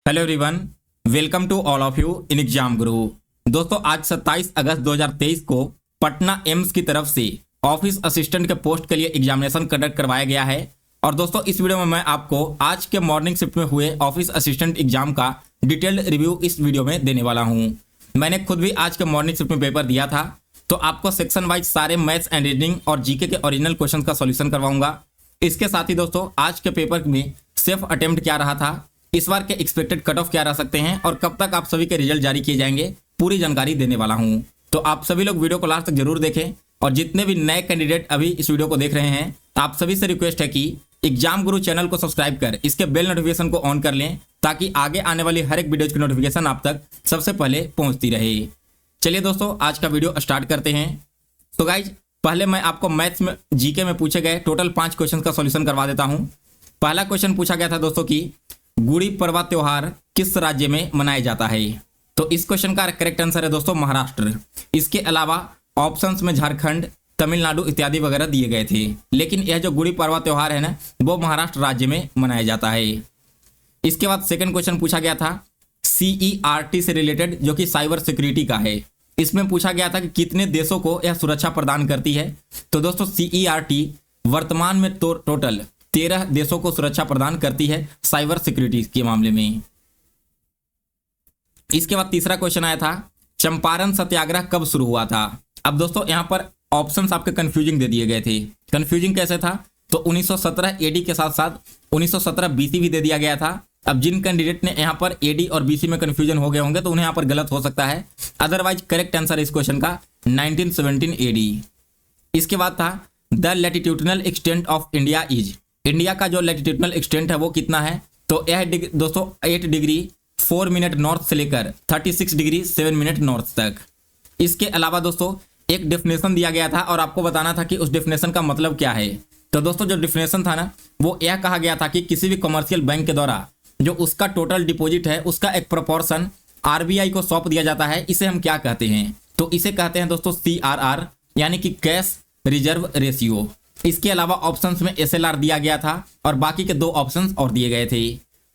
Hello everyone, welcome to all of you in exam guru. दोस्तों आज 27 अगस्त 2023 को Patna AIIMS की तरफ से ऑफिस असिस्टेंट के पोस्ट के लिए एग्जामिनेशन कंडक्ट करवाया गया है। और दोस्तों इस वीडियो में मैं आपको आज के मॉर्निंग शिफ्ट में हुए ऑफिस असिस्टेंट एग्जाम का डिटेल्ड रिव्यू इस वीडियो में देने वाला हूँ। मैंने खुद भी आज के मॉर्निंग शिफ्ट में पेपर दिया था, तो आपको सेक्शन वाइज सारे मैथ्स एंड रीजनिंग और जीके के ओरिजिनल क्वेश्चन का सॉल्यूशन करवाऊंगा। इसके साथ ही दोस्तों आज के पेपर में सेफ अटेम्प्ट क्या रहा था, इस बार के एक्सपेक्टेड कट ऑफ क्या रह सकते हैं और कब तक आप सभी के रिजल्ट जारी किए जाएंगे, पूरी जानकारी देने वाला हूं। तो आप सभी लोग वीडियो को लास्ट तक जरूर देखें। और जितने भी नए कैंडिडेट अभी इस वीडियो को देख रहे हैं, आप सभी से रिक्वेस्ट है कि एग्जाम गुरु चैनल को सब्सक्राइब कर इसके बेल नोटिफिकेशन को ऑन कर लें, ताकि आगे आने वाली हर एक वीडियो की नोटिफिकेशन आप तक सबसे पहले पहुंचती रहे। चलिए दोस्तों आज का वीडियो स्टार्ट करते हैं। तो गाइज पहले मैं आपको मैथ्स में जीके में पूछे गए टोटल 5 क्वेश्चन का सॉल्यूशन करवा देता हूं। पहला क्वेश्चन पूछा गया था दोस्तों कि गुड़ी पड़वा त्योहार किस राज्य में मनाया जाता है। तो इस क्वेश्चन का करेक्ट आंसर है दोस्तों महाराष्ट्र। इसके अलावा ऑप्शंस में झारखंड, तमिलनाडु इत्यादि वगैरह दिए गए थे, लेकिन यह जो गुड़ी पड़वा त्योहार है ना, वो महाराष्ट्र राज्य में मनाया जाता है। इसके बाद सेकंड क्वेश्चन पूछा गया था CERT से रिलेटेड, जो कि साइबर सिक्योरिटी का है। इसमें पूछा गया था कि कितने देशों को यह सुरक्षा प्रदान करती है। तो दोस्तों CERT वर्तमान में टोटल 13 देशों को सुरक्षा प्रदान करती है साइबर सिक्योरिटी के मामले में। इसके बाद तीसरा क्वेश्चन आया था चंपारण सत्याग्रह कब शुरू हुआ था। अब दोस्तों यहां पर ऑप्शंस आपके कंफ्यूजिंग दे दिए गए थे। कंफ्यूजिंग कैसे था, तो 1917 AD के साथ साथ 1917 BC भी दे दिया गया था। अब जिन कैंडिडेट ने यहां पर AD और BC में कंफ्यूजन हो गए होंगे तो उन्हें यहां पर गलत हो सकता है। अदरवाइज करेक्ट आंसर इस क्वेश्चन का 1917 AD। इसके बाद था the latitudinal extent of India is. India का जो लैटिट्यूडनल एक्सटेंट है वो कितना है, तो यह दोस्तों 8 डिग्री 4 मिनट नॉर्थ से लेकर 36 डिग्री 7 मिनट नॉर्थ तक। इसके अलावा दोस्तों एक डेफिनेशन दिया गया था और आपको बताना था कि उस डेफिनेशन का मतलब क्या है। तो दोस्तों जो डेफिनेशन था ना, वो यह कहा गया था कि किसी भी कमर्शियल बैंक के द्वारा जो उसका टोटल डिपॉजिट है उसका एक प्रोपोर्शन RBI को सौंप दिया जाता है, इसे हम क्या कहते हैं, तो इसे कहते हैं दोस्तों CRR, यानी कि कैश रिजर्व रेशियो। इसके अलावा ऑप्शंस में SLR दिया गया था और बाकी के 2 ऑप्शंस और दिए गए थे।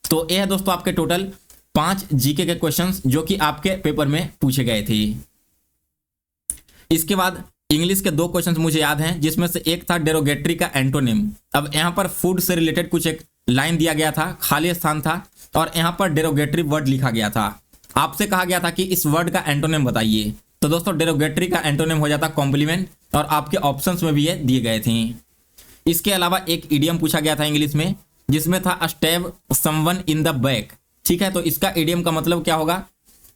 तो यह दोस्तों आपके टोटल 5 जीके के क्वेश्चंस जो कि आपके पेपर में पूछे गए थे। इसके बाद इंग्लिश के 2 क्वेश्चंस मुझे याद हैं, जिसमें से एक था डेरोगेटरी का एंटोनिम। अब यहाँ पर फूड से रिलेटेड कुछ एक लाइन दिया गया था, खाली स्थान था और यहाँ पर डेरोगेटरी वर्ड लिखा गया था। आपसे कहा गया था कि इस वर्ड का एंटोनिम बताइए। तो दोस्तों डेरोगेटरी का एंटोनिम हो जाता कॉम्प्लीमेंट, और आपके ऑप्शंस में भी ये दिए गए थे। इसके अलावा एक इडियम पूछा गया था इंग्लिश में, जिसमें था stab someone in the back. ठीक है, तो इसका इडियम का मतलब क्या होगा,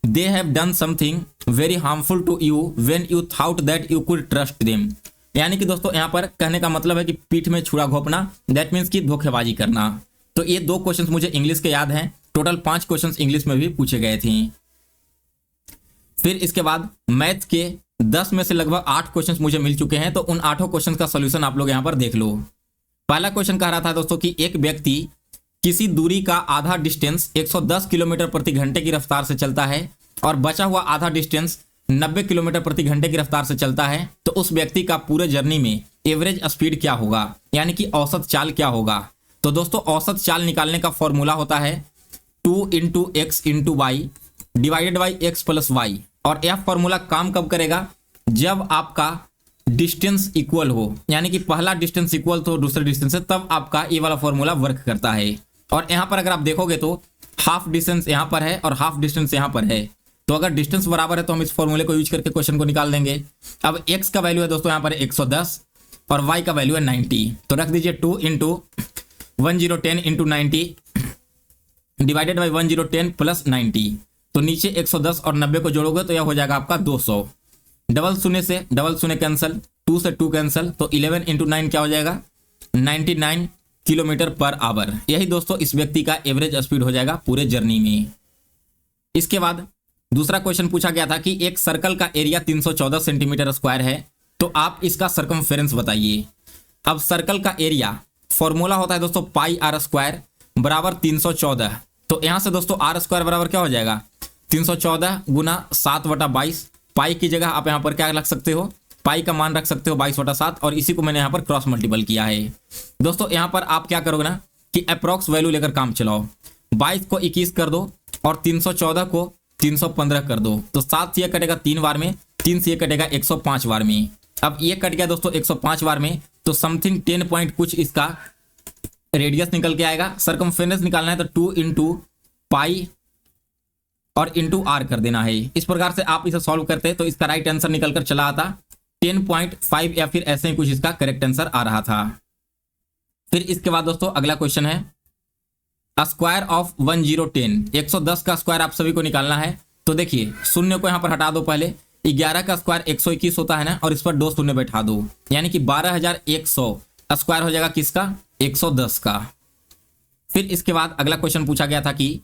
they have done something very harmful to you when you thought that you could trust them. यानी कि दोस्तों यहाँ पर कहने का मतलब है कि पीठ में छुरा घोंपना, दैट मीन्स कि धोखेबाजी करना। तो ये 2 क्वेश्चंस मुझे इंग्लिश के याद हैं। टोटल 5 क्वेश्चंस इंग्लिश में भी पूछे गए थे। फिर इसके बाद मैथ्स के 10 में से लगभग 8 क्वेश्चंस मुझे मिल चुके हैं, तो उन 8 क्वेश्चंस का सॉल्यूशन आप लोग यहाँ पर देख लो। पहला क्वेश्चन कह रहा था दोस्तों कि एक व्यक्ति किसी दूरी का आधा डिस्टेंस 110 किलोमीटर प्रति घंटे की रफ्तार से चलता है और बचा हुआ आधा डिस्टेंस 90 किलोमीटर प्रति घंटे की रफ्तार से चलता है, तो उस व्यक्ति का पूरे जर्नी में एवरेज स्पीड क्या होगा, यानी कि औसत चाल क्या होगा। तो दोस्तों औसत चाल निकालने का फॉर्मूला होता है 2 × x × y divided by x + y। और यह फॉर्मूला काम कब करेगा, जब आपका डिस्टेंस इक्वल हो, यानी कि पहला डिस्टेंस इक्वल तो दूसरे डिस्टेंस से, तब आपका ये वाला फॉर्मूला वर्क करता है। और यहाँ पर अगर आप देखोगे तो हाफ डिस्टेंस यहाँ पर है और हाफ डिस्टेंस यहाँ पर है, तो अगर डिस्टेंस बराबर है तो हम इस फॉर्मूले को यूज करके क्वेश्चन को निकाल देंगे। अब x का वैल्यू है दोस्तों यहाँ पर 110 और y का वैल्यू है 90, तो रख दीजिए 2 × 1010 × 90 डिवाइडेड बाई 1010 + 90। तो नीचे 110 और 90 को जोड़ोगे तो यह हो जाएगा आपका 200। डबल शून्य से डबल शून्य कैंसिल, 2 से 2 कैंसिल, तो 11 × 9 क्या हो जाएगा 99 किलोमीटर पर आवर। यही दोस्तों इस व्यक्ति का एवरेज स्पीड हो जाएगा पूरे जर्नी में। इसके बाद दूसरा क्वेश्चन पूछा गया था कि एक सर्कल का एरिया 314 सेंटीमीटर स्क्वायर है, तो आप इसका सर्कमफेरेंस बताइए। अब सर्कल का एरिया फॉर्मूला होता है दोस्तों πr² बराबर 314। तो यहां से दोस्तों r² बराबर क्या हो जाएगा 314 गुना 7/22। पाई की जगह आप यहाँ पर क्या रख सकते हो, पाई का मान रख सकते हो 22/7, और इसी को मैंने यहाँ पर क्रॉस मल्टीपल किया है। दोस्तों यहाँ पर आप क्या करोगे ना कि अप्रॉक्स वैल्यू लेकर काम चलाओ। 22 को 21 कर दो और 314 को 315 कर दो तो 7 से ये कटेगा 3 बार में, 3 से ये कटेगा 105 बार में। अब ये कट गया दोस्तों 105 बार में, तो समथिंग 10 पॉइंट कुछ इसका रेडियस निकल के आएगा। सरकमफेरेंस निकालना है तो 2 इंटू पाई और इंटू आर कर देना है। इस प्रकार से आप इसे सॉल्व करते तो इसका राइट आंसर निकल कर चला आता 10.5 या फिर ऐसे ही कुछ इसका करेक्ट आंसर आ रहा था। फिर इसके बाद दोस्तों अगला क्वेश्चन है स्क्वायर ऑफ 1010, 110 का स्क्वायर आप सभी को निकालना है। तो देखिए शून्य को यहां पर हटा दो, पहले 11 का स्क्वायर 121 होता है ना, और इस पर 2 शून्य बैठा दो, यानी कि 12100 स्क्वायर हो जाएगा किसका, 110 का। फिर इसके बाद अगला क्वेश्चन पूछा गया था कि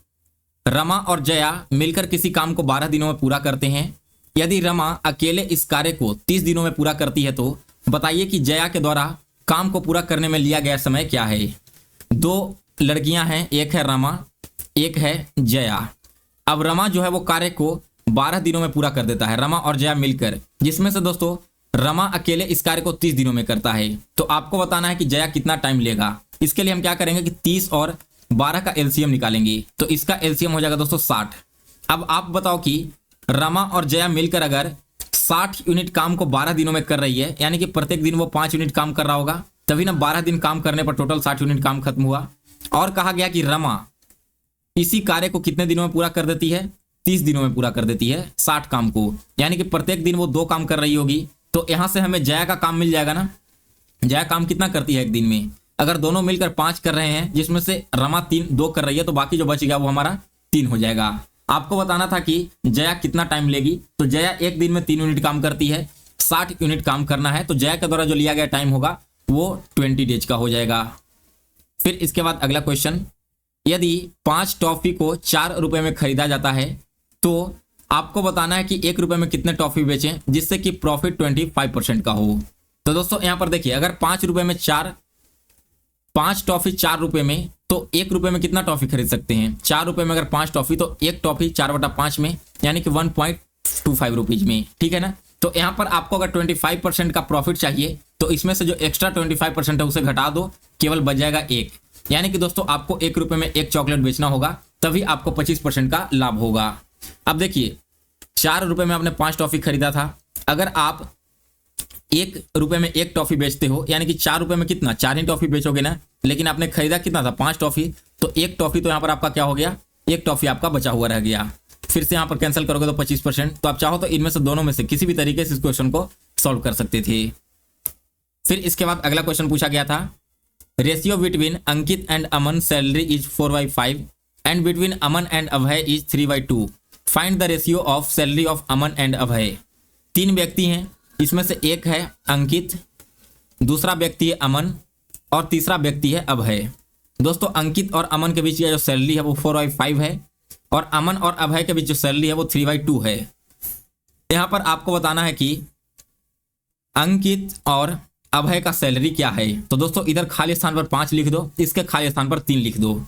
रमा और जया मिलकर किसी काम को 12 दिनों में पूरा करते हैं। यदि रमा अकेले इस कार्य को 30 दिनों में पूरा करती है तो बताइए कि जया के द्वारा काम को पूरा करने में लिया गया समय क्या है। 2 लड़कियां हैं, एक है रमा, एक है जया। अब रमा जो है वो कार्य को 12 दिनों में पूरा कर देता है, रमा और जया मिलकर, जिसमें से दोस्तों रमा अकेले इस कार्य को 30 दिनों में करता है। तो आपको बताना है कि जया कितना टाइम लेगा। इसके लिए हम क्या करेंगे कि 30 और 12 का एलसीएम निकालेंगे, तो इसका एलसीएम हो जाएगा दोस्तों 60। अब आप बताओ कि रमा और जया मिलकर अगर 60 यूनिट काम को 12 दिनों में कर रही है, यानी कि प्रत्येक दिन वो 5 यूनिट काम कर रहा होगा, तभी ना 12 दिन काम करने पर टोटल 60 यूनिट काम खत्म हुआ। और कहा गया कि रमा इसी कार्य को कितने दिनों में पूरा कर देती है, 30 दिनों में पूरा कर देती है 60 काम को, यानी कि प्रत्येक दिन वो 2 काम कर रही होगी। तो यहां से हमें जया का काम मिल जाएगा ना, जया काम कितना करती है एक दिन में, अगर दोनों मिलकर 5 कर रहे हैं, जिसमें से रमा 2 कर रही है, तो बाकी जो बच गया वो हमारा 3 हो जाएगा। आपको बताना था कि जया कितना टाइम लेगी, तो जया एक दिन में 3 यूनिट काम करती है, 60 यूनिट काम करना है, तो जया के द्वारा जो लिया गया टाइम होगा वो 20 डेज का हो जाएगा। फिर इसके बाद अगला क्वेश्चन, यदि 5 टॉफी को 4 रुपए में खरीदा जाता है तो आपको बताना है कि 1 रुपए में कितने टॉफी बेचें जिससे कि प्रॉफिट 25% का हो। तो दोस्तों यहां पर देखिए, अगर 5 रुपए में 5 टॉफी 4 रुपए में, तो 1 रुपए में कितना टॉफी खरीद सकते हैं, 4 रुपए में अगर 5 टॉफी, तो 1 टॉफी 4/5 में, यानी कि 1.25 रुपीज में, ठीक है ना। तो यहां पर आपको अगर 25% का प्रॉफिट चाहिए, तो इसमें से जो एक्स्ट्रा 25% है उसे घटा दो, केवल बच जाएगा 1, यानी कि दोस्तों आपको 1 रुपए में 1 चॉकलेट बेचना होगा, तभी आपको 25% का लाभ होगा। अब देखिए 4 रुपए में आपने 5 टॉफी खरीदा था, अगर आप 1 रुपए में 1 टॉफी बेचते हो, यानी कि 4 रुपए में कितना 4 ही टॉफी बेचोगे ना, लेकिन आपने खरीदा कितना था 5 टॉफी, तो 1 टॉफी तो यहाँ पर आपका क्या हो गया, 1 टॉफी आपका बचा हुआ रह गया। फिर से यहाँ पर कैंसिल करोगे तो 25%, तो आप चाहो तो इनमें से दोनों में से किसी भी तरीके से इस क्वेश्चन को सॉल्व कर सकते थे। फिर इसके बाद अगला क्वेश्चन पूछा गया था, ratio between Ankit and Aman salary is 4/5 and between Aman and Abhay is 3/2, find the ratio of salary of Aman and Abhay. 3 व्यक्ति हैं, इसमें से एक है अंकित, दूसरा व्यक्ति है अमन और तीसरा व्यक्ति है अभय। दोस्तों अंकित और अमन के बीच की जो सैलरी है वो 4/5 है, और अमन और अभय के बीच जो सैलरी है वो 3/2 है। यहां पर आपको बताना है कि अंकित और अभय का सैलरी क्या है। तो दोस्तों इधर खाली स्थान पर 5 लिख दो, इसके खाली स्थान पर 3 लिख दो।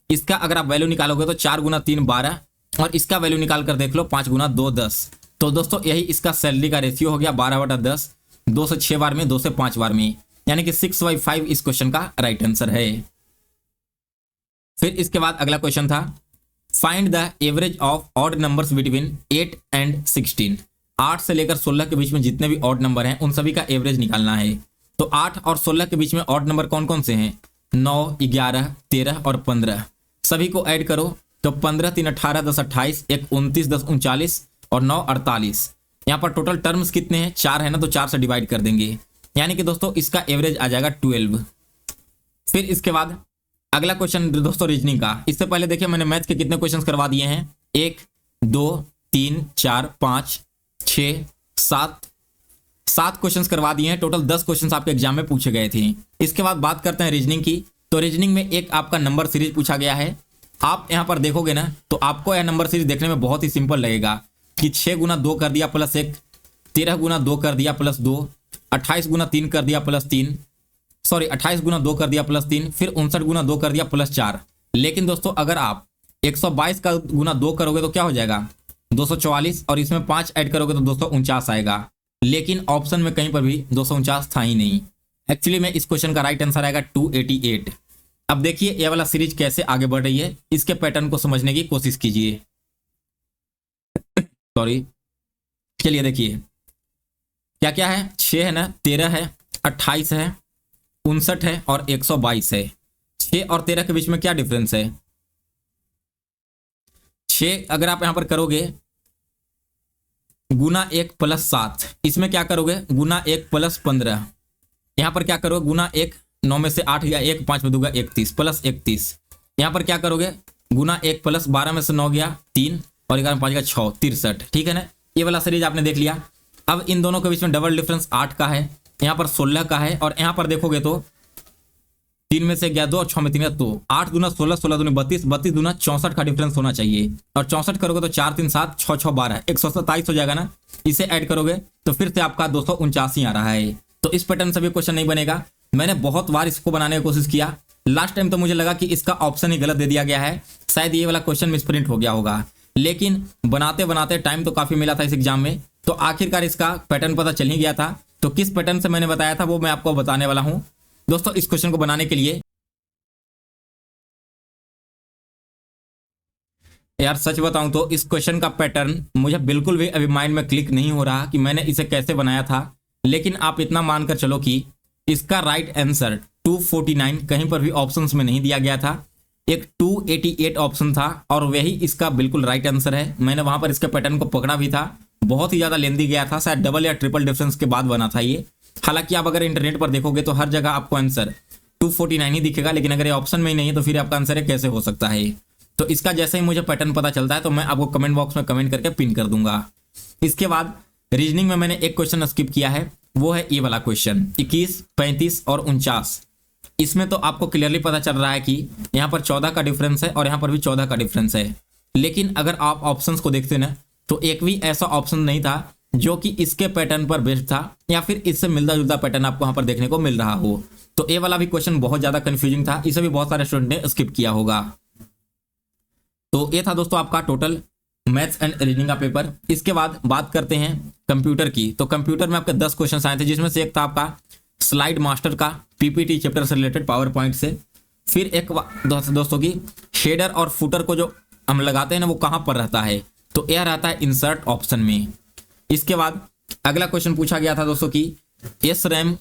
इसका अगर आप वैल्यू निकालोगे तो 4 × 3 12, और इसका वैल्यू निकाल कर देख लो 5 × 2 10। तो दोस्तों यही इसका सैलरी का रेशियो हो गया 12/10, 2 से 6 बार में, 2 से 5 बार में, यानी कि 6/5 इस क्वेश्चन का राइट आंसर है। फिर इसके बाद अगला क्वेश्चन था, find the average of odd numbers between 8 and 16। 8 से लेकर 16 के बीच में जितने भी ऑड नंबर हैं उन सभी का एवरेज निकालना है। तो 8 और 16 के बीच में ऑड नंबर कौन कौन से हैं, 9, 11, 13 और 15। सभी को ऐड करो तो 15 3 18, 10 28, 1 29, 10 39 और 9 48। यहाँ पर टोटल टर्म्स कितने हैं, 4 है ना, तो 4 से डिवाइड कर देंगे, यानी कि दोस्तों इसका एवरेज आ जाएगा 12। फिर इसके बाद अगला क्वेश्चन दोस्तों रीजनिंग का। इससे पहले देखिए मैंने मैथ के कितने क्वेश्चन करवा दिए हैं, 1 2 3 4 5 6 7 क्वेश्चंस करवा दिए हैं। टोटल 10 क्वेश्चंस आपके एग्जाम में पूछे गए थे। इसके बाद बात करते हैं रीजनिंग की। तो रीजनिंग में एक आपका नंबर सीरीज पूछा गया है। आप यहाँ पर देखोगे ना तो आपको यह नंबर सीरीज देखने में बहुत ही सिंपल लगेगा कि 6 × 2 कर दिया +1, 13 × 2 कर दिया +2, 28 × 3 कर दिया +3, सॉरी 28 × 2 कर दिया +3, फिर 59 × 2 कर दिया +4। लेकिन दोस्तों अगर आप 122 का गुना 2 करोगे तो क्या हो जाएगा 244, और इसमें 5 ऐड करोगे तो 249 आएगा। लेकिन ऑप्शन में कहीं पर भी 249 था ही नहीं। एक्चुअली में इस क्वेश्चन का राइट आंसर आएगा 288। अब देखिए ये वाला सीरीज कैसे आगे बढ़ रही है, इसके पैटर्न को समझने की कोशिश कीजिए। सॉरी, चलिए देखिए क्या क्या है। 6 है ना, 13 है, 28 है, 59 है और 122 है। 6 और 13 के बीच में क्या डिफरेंस है? 6 अगर आप यहां पर करोगे गुना 1 प्लस 7, इसमें क्या करोगे गुना 1 प्लस 15, यहां पर क्या करोगे गुना 1, 9 में से 8 गया 1, 5 में दूंगा 31 प्लस 31, यहां पर क्या करोगे गुना 1 प्लस 12 में से 9 गया 3 और 11 में 5 गया 6, 63। ठीक है ना, ये वाला सीरीज आपने देख लिया। अब इन दोनों के बीच में डबल डिफरेंस 8 का है, यहाँ पर 16 का है, और यहाँ पर देखोगे तो 3 में से गया 2 और 6 में 3 गया, तो 8 दूना 16, 16 दूनी 32, 32 दूना 64 का डिफरेंस होना चाहिए। और 64 करोगे तो 4 3 7, 6 6 12, 127 हो जाएगा ना। इसे ऐड करोगे तो फिर से आपका 279 आ रहा है। तो इस पैटर्न से भी क्वेश्चन नहीं बनेगा। मैंने बहुत बार इसको बनाने की कोशिश किया, लास्ट टाइम तो मुझे लगा कि इसका ऑप्शन ही गलत दे दिया गया है, शायद ये वाला क्वेश्चन मिसप्रिंट हो गया होगा, लेकिन बनाते बनाते टाइम तो काफी मिला था इस एग्जाम में, तो आखिरकार इसका पैटर्न पता चल ही गया था। तो किस पैटर्न से मैंने बताया था वो मैं आपको बताने वाला हूं दोस्तों। इस क्वेश्चन को बनाने के लिए यार सच बताऊं तो इस क्वेश्चन का पैटर्न मुझे बिल्कुल भी अभी माइंड में क्लिक नहीं हो रहा कि मैंने इसे कैसे बनाया था, लेकिन आप इतना मानकर चलो कि इसका राइट आंसर 249 कहीं पर भी ऑप्शंस में नहीं दिया गया था, एक 288 ऑप्शन था और वही इसका बिल्कुल राइट आंसर है। मैंने वहां पर इसके पैटर्न को पकड़ा भी था, बहुत ही ज्यादा लेंदी गया था, शायद डबल या ट्रिपल डिफरेंस के बाद बना था ये। हालांकि आप अगर इंटरनेट पर देखोगे तो हर जगह आपको आंसर 249 ही दिखेगा, लेकिन अगर ये ऑप्शन में ही नहीं है तो फिर आपका आंसर है कैसे हो सकता है। तो इसका जैसे ही मुझे पैटर्न पता चलता है तो मैं आपको कमेंट बॉक्स में कमेंट करके पिन कर दूंगा। इसके बाद रीजनिंग में मैंने एक क्वेश्चन स्किप किया है, वो है ये वाला क्वेश्चन 21, 35 और 49। इसमें तो आपको क्लियरली पता चल रहा है कि यहाँ पर 14 का डिफरेंस है और यहाँ पर भी 14 का डिफरेंस है, लेकिन अगर आप ऑप्शंस को देखते ना तो एक भी ऐसा ऑप्शन नहीं था जो कि इसके पैटर्न पर बेस्ड था या फिर इससे मिलता जुलता पैटर्न आपको यहाँ पर देखने को मिल रहा हो। तो ये वाला भी क्वेश्चन बहुत ज्यादा कंफ्यूजिंग था, इसे भी बहुत सारे स्टूडेंट ने स्किप किया होगा। तो ये था दोस्तों आपका टोटल मैथ्स एंड रीजनिंग का पेपर। इसके बाद बात करते हैं कंप्यूटर की। तो कंप्यूटर में आपके 10 क्वेश्चन आए थे, जिसमें से एक था आपका स्लाइड मास्टर का पीपीटी चैप्टर से रिलेटेड पावर पॉइंट से। फिर एक दोस्तों की शेडर और फुटर को जो हम लगाते हैं ना वो कहां पर रहता है, तो यह रहता है इंसर्ट ऑप्शन में। इसके बाद अगला क्वेश्चन पूछा गया था दोस्तों की एस रैम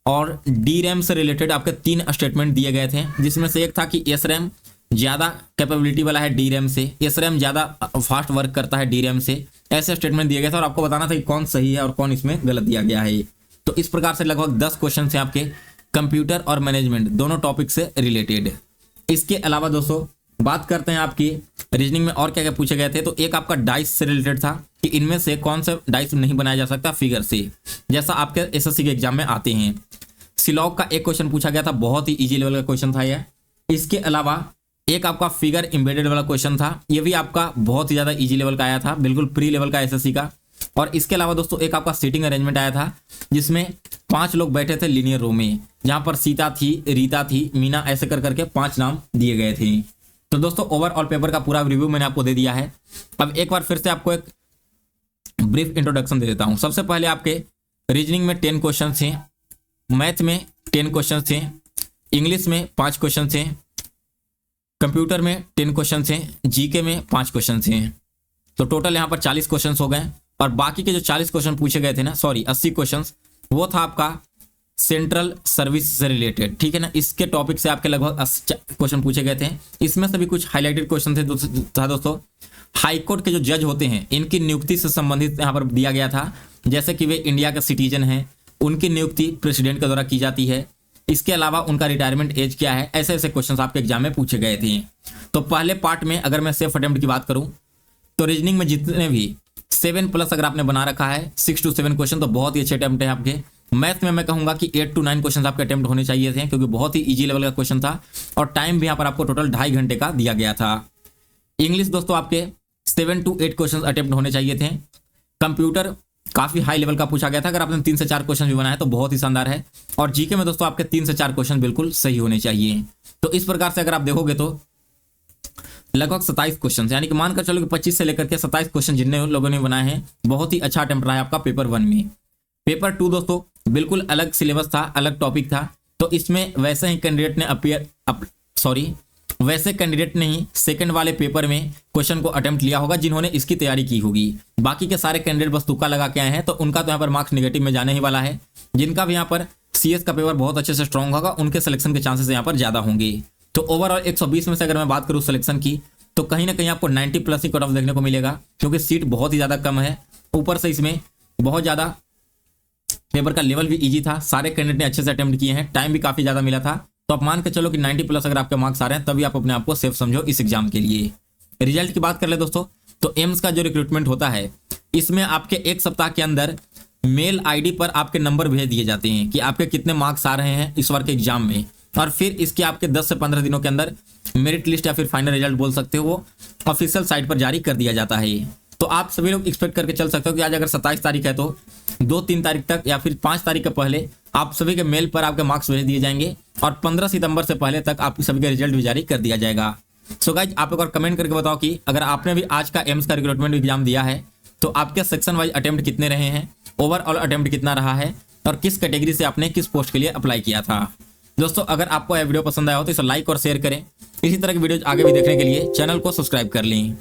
और डी रैम से रिलेटेड आपके 3 स्टेटमेंट दिए गए थे, जिसमें से एक था कि एस रैम ज्यादा कैपेबिलिटी वाला है डी रैम से, एस रैम ज्यादा फास्ट वर्क करता है डी रैम से, ऐसे स्टेटमेंट दिए गए थे और आपको बताना था कि कौन सही है और कौन इसमें गलत दिया गया है। तो इस प्रकार से लगभग 10 क्वेश्चन हैं आपके कंप्यूटर और मैनेजमेंट दोनों टॉपिक से रिलेटेड। इसके अलावा दोस्तों बात करते हैं आपकी रीजनिंग में और क्या क्या पूछे गए थे। तो एक आपका डाइस से रिलेटेड था कि इनमें से कौन सा डाइस नहीं बनाया जा सकता फिगर से, जैसा आपके एसएससी के एग्जाम में आते हैं। सिलॉग का एक क्वेश्चन पूछा गया था, बहुत ही इजी लेवल का क्वेश्चन था यह। इसके अलावा एक आपका फिगर एम्बेडेड वाला क्वेश्चन था, ये भी आपका बहुत ही ज्यादा इजी लेवल का आया था, बिल्कुल प्री लेवल का एसएससी का। और इसके अलावा दोस्तों एक आपका सीटिंग अरेंजमेंट आया था, जिसमें 5 लोग बैठे थे लीनियर रो में, जहां पर सीता थी, रीता थी, मीना, ऐसे कर करके 5 नाम दिए गए थे। तो दोस्तों ओवरऑल पेपर का पूरा रिव्यू मैंने आपको दे दिया है। अब एक बार फिर से आपको एक ब्रीफ इंट्रोडक्शन दे देता हूं। सबसे पहले आपके रीजनिंग में 10 क्वेश्चन थे, मैथ में 10 क्वेश्चन थे, इंग्लिश में 5 क्वेश्चन थे, कंप्यूटर में 10 क्वेश्चन थे, जीके में 5 क्वेश्चन थे। तो टोटल यहाँ पर 40 क्वेश्चन हो गए। और बाकी के जो 40 क्वेश्चन पूछे गए थे ना, सॉरी 80 क्वेश्चन, वो था आपका सेंट्रल सर्विस से रिलेटेड, ठीक है ना। इसके टॉपिक से आपके लगभग 80 क्वेश्चन पूछे गए थे। इसमें से भी कुछ हाईलाइटेड क्वेश्चन थे दोस्तों। हाईकोर्ट के जो जज होते हैं इनकी नियुक्ति से संबंधित यहाँ पर दिया गया था, जैसे कि वे इंडिया के सिटीजन हैं, उनकी नियुक्ति प्रेसिडेंट के द्वारा की जाती है। इसके अलावा उनका रिटायरमेंट एज क्या है, ऐसे ऐसे क्वेश्चन आपके एग्जाम में पूछे गए थे। तो पहले पार्ट में अगर मैं सेफ अटेम्प्ट की बात करूं तो रीजनिंग में जितने भी 7+ अगर आपने बना रखा है 6 to 7 क्वेश्चन, तो बहुत ही अच्छे अटेम्प्ट है आपके। मैथ में मैं कहूंगा कि 8 to 9 क्वेश्चन आपके अटेम्प्ट होने चाहिए थे, क्योंकि बहुत ही इजी लेवल का क्वेश्चन था और टाइम भी यहाँ पर आपको टोटल 2.5 घंटे का दिया गया था। इंग्लिश दोस्तों आपके 7 to 8 क्वेश्चन अटेम्प्ट होने चाहिए थे। कंप्यूटर काफी हाई लेवल का पूछा गया था, अगर आपने 3 से 4 क्वेश्चन भी बनाए तो बहुत ही शानदार है। और जीके में दोस्तों आपके 3 से 4 क्वेश्चन बिल्कुल सही होने चाहिए। तो इस प्रकार से अगर आप देखोगे तो लगभग 27 क्वेश्चन, यानी कि मानकर चलो कि 25 से लेकर के 27 क्वेश्चन जितने लोगों ने बनाए हैं, बहुत ही अच्छा अटेम्प्ट रहा है आपका पेपर 1 में। पेपर 2 दोस्तों बिल्कुल अलग सिलेबस था, अलग टॉपिक था, तो इसमें वैसे ही कैंडिडेट ने वैसे कैंडिडेट ने ही सेकंड वाले पेपर में क्वेश्चन को अटेम्प्ट लिया होगा जिन्होंने इसकी तैयारी की होगी। बाकी के सारे कैंडिडेट बस तुक्का लगा के आए हैं तो उनका तो यहाँ पर मार्क्स नेगेटिव में जाने ही वाला है। जिनका भी यहाँ पर CS का पेपर बहुत अच्छे से स्ट्रॉन्ग होगा उनके सिलेक्शन के चांसेस यहाँ पर ज्यादा होंगे। तो ओवरऑल 120 में से अगर मैं बात करूँ सिलेक्शन की तो कहीं ना कहीं आपको 90 प्लस ही कट ऑफ देखने को मिलेगा, क्योंकि सीट बहुत ही ज्यादा कम है। ऊपर से इसमें बहुत ज्यादा पेपर का लेवल भी इजी था, सारे कैंडिडेट ने अच्छे से अटेम्प्ट किए हैं, टाइम भी काफी ज्यादा मिला था। तो आप मान के चलो कि 90 प्लस अगर आपके मार्क्स आ रहे हैं तभी आप अपने आप को सेफ समझो इस एग्जाम के लिए। रिजल्ट की बात कर ले दोस्तों, तो एम्स का जो रिक्रूटमेंट होता है इसमें आपके एक सप्ताह के अंदर मेल ID पर आपके नंबर भेज दिए जाते हैं कि आपके कितने मार्क्स आ रहे हैं इस बार के एग्जाम में, और फिर इसके आपके 10 से 15 दिनों के अंदर मेरिट लिस्ट या फिर फाइनल रिजल्ट बोल सकते हो वो ऑफिशियल साइट पर जारी कर दिया जाता है। तो आप सभी लोग एक्सपेक्ट करके चल सकते हो कि आज अगर 27 तारीख है तो 2-3 तारीख तक या फिर 5 तारीख के पहले आप सभी के मेल पर आपके मार्क्स भेज दिए जाएंगे और 15 सितंबर से पहले तक आप सभी का रिजल्ट भी जारी कर दिया जाएगा। सो गाइज आप एक और कमेंट करके बताओ कि अगर आपने भी आज का एम्स का रिक्रूटमेंट एग्जाम दिया है तो आपके सेक्शन वाइज अटेम्प्ट कितने रहे हैं, ओवरऑल अटेम्प्ट कितना रहा है और किस कैटेगरी से आपने किस पोस्ट के लिए अप्लाई किया था। दोस्तों अगर आपको यह वीडियो पसंद आया हो तो इसे लाइक और शेयर करें। इसी तरह की वीडियो आगे भी देखने के लिए चैनल को सब्सक्राइब कर लें।